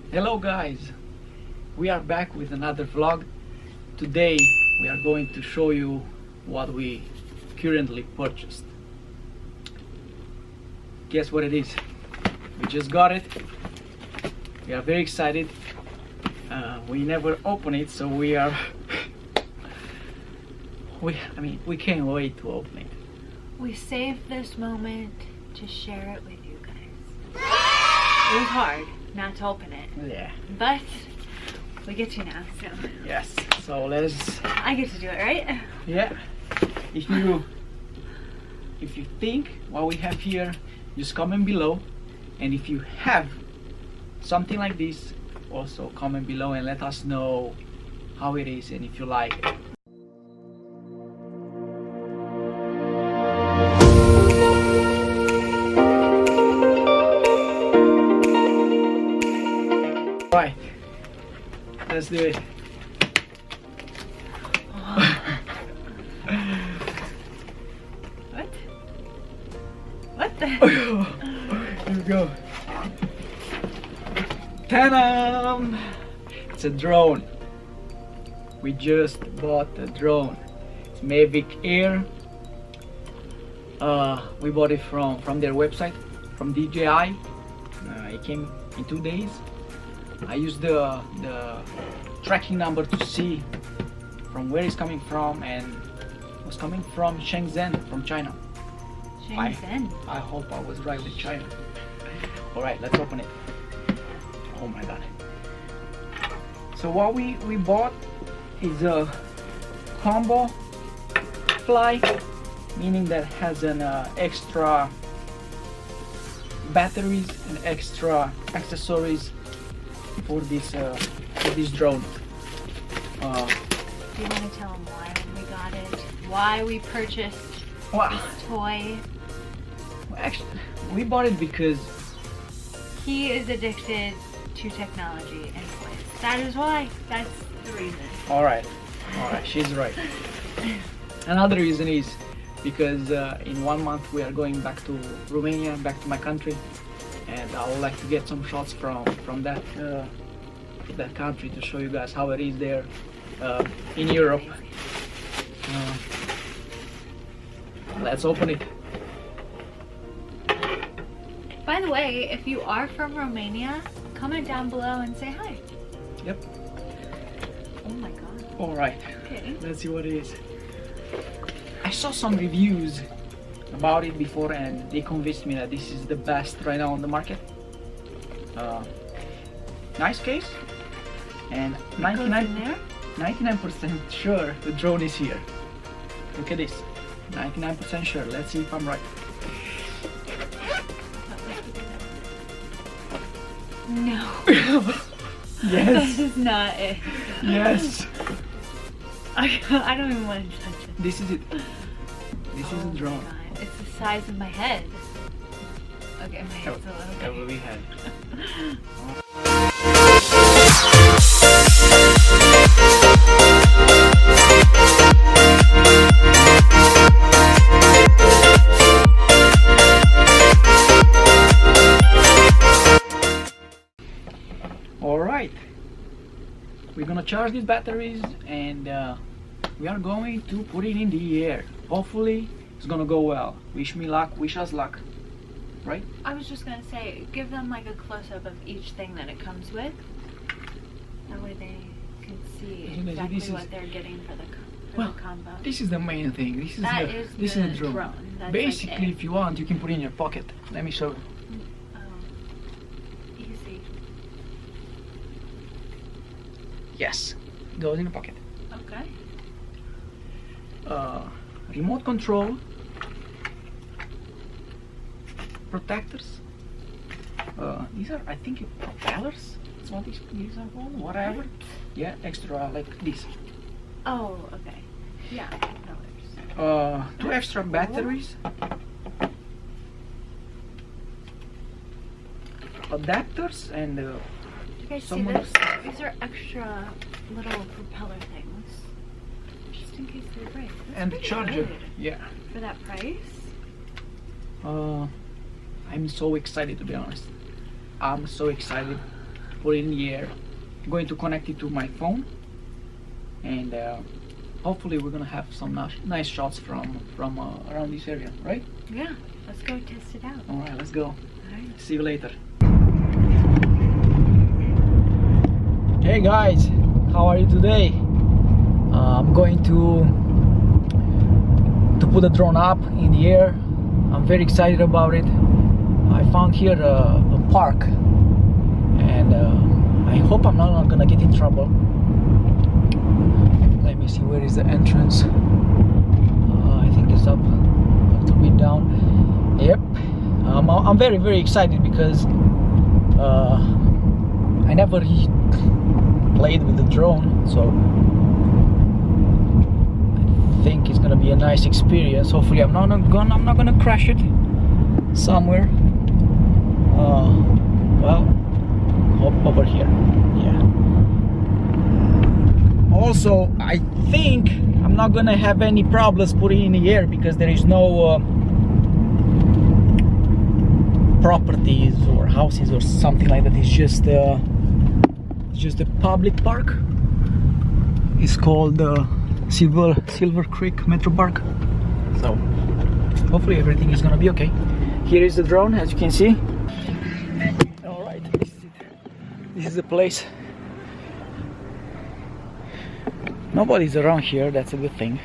Hello guys, we are back with another vlog. Today we are going to show you what we currently purchased. Guess what it is? We just got it. We are very excited. We never open it, so we can't wait to open it. We saved this moment to share it with you guys. It was hard not to open it. Yeah. But we get to now, so. Yes. So let's. I get to do it, right? Yeah. If you think what we have here, just comment below. And if you have something like this, also comment below and let us know how it is and if you like it. Right, let's do it. What? What the? Here we go. Ta-da! It's a drone. We just bought a drone. It's Mavic Air. We bought it from their website, from DJI. It came in 2 days. I used the tracking number to see from where it's coming from, and it was coming from Shenzhen, from China. Shenzhen. I hope I was right with China. Alright, let's open it. Oh my god. So what we bought is a combo fly, meaning that has an extra batteries and extra accessories for this drone. Do you want to tell them why we got it? Why we purchased this toy? Well, actually, we bought it because he is addicted to technology and toys. That is why. That's the reason. Alright, she's right. Another reason is because in 1 month we are going back to Romania, back to my country, and I would like to get some shots from that country to show you guys how it is there in Europe. Let's open it. By the way, if you are from Romania, comment down below and say hi. Yep. Oh my god. Alright, Okay. let's see what it is. I saw some reviews about it before and they convinced me that this is the best right now on the market. Nice case, and 99% sure the drone is here. Look at this, 99% sure. Let's see if I'm right. No. Yes. That is not it. Yes. I don't even want to touch it. This is it. This is a drone. God. It's the size of my head. Okay, my head's a little That will be head. Alright, we're gonna charge these batteries and we are going to put it in the air. Hopefully it's gonna go well. Wish me luck, wish us luck, right? I was just gonna say, give them like a close-up of each thing that it comes with. That way they can see exactly what they're getting for the combo. This is the main thing. This is the drone. That's basically, like if you want, you can put it in your pocket. Let me show you. Easy. Yes, goes in the pocket. Okay. Remote control, protectors. These are, I think, propellers. That's what these are called. Whatever. Yeah, extra like this. Oh, okay. Yeah, propellers. 2 extra batteries. Adapters and You guys see this? These are extra little propeller things, just in case they break. That's and the pretty charger. good Yeah. for that price. I'm so excited, to be honest. I'm so excited. put it in the air. I'm going to connect it to my phone, and hopefully we're gonna have some nice shots from around this area, right? Yeah, let's go test it out. All right, let's go. All right. See you later. Hey guys, how are you today? I'm going to put the drone up in the air. I'm very excited about it. I found here a park, and I hope I'm not gonna get in trouble. Let me see, where is the entrance? I think it's up a little bit down. Yep. I'm very, very excited because I never played with the drone, so I think it's gonna be a nice experience. Hopefully I'm not gonna crash it somewhere. Well, hop over here. Yeah. Also, I think I'm not gonna have any problems putting it in the air because there is no properties or houses or something like that. It's just a public park. It's called Silver Creek Metro Park. So hopefully everything is gonna be okay. Here is the drone, as you can see. All right, this is it. This is the place. Nobody's around here. That's a good thing.